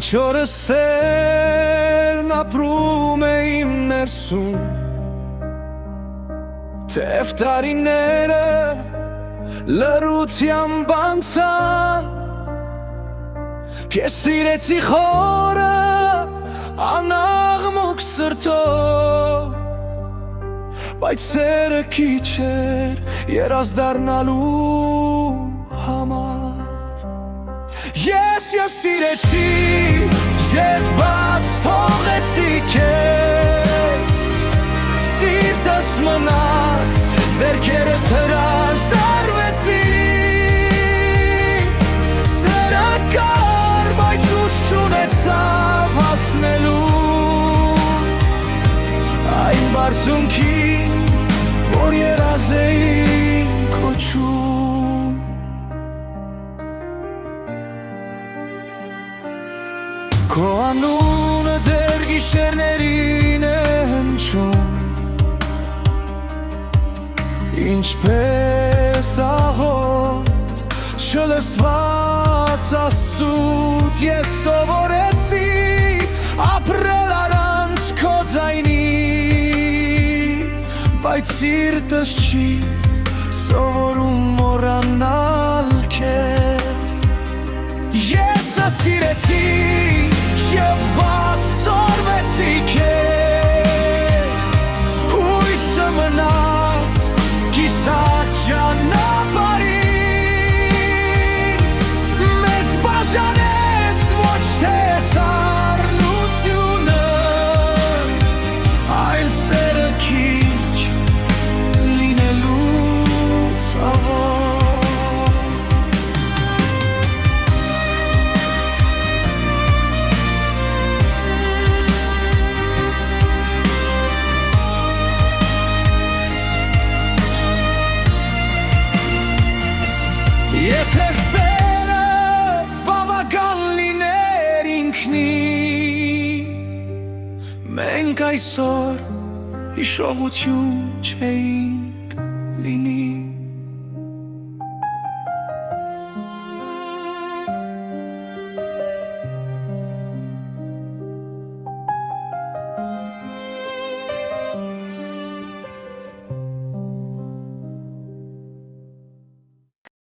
Ինչ օրս սերն ապրում է իմ ներսում, թեև տարիները լռությամբ անցան, քեզ սիրեցի խորը անաղմուկ սրտով, բայց սերը քիչ էր երազ դառնալու համար։ Ես սիրեցի և բաց թողեցի քեզ, սիրտս մնաց, ձեռքերս հրաժարվեցի, սերը կար, բայց ուժ չունեցավ հասնելու այն բարձունքին, որ երազ էին կոչում։ Քո անունը դեռ գիշերներին է հնչում, ինչպես աղոտ չլսված Աստծուց ես սովորեցի ապրել առանց քո ձայնի, բայց սիրտս չի սովորում մոռանալ քեզ։ Ես սիրեցի և բաց ցորվեցի քեզ, հույսը մնաց կիսատ ճանապարհին, մեզ բաժանեց ոչ թե սառնությունը, այլ սերը քիչ լինելու ցավով։ Եթե սերը բավական լիներ ինքնին, մենք այսօր հիշողություն չէինք լինի։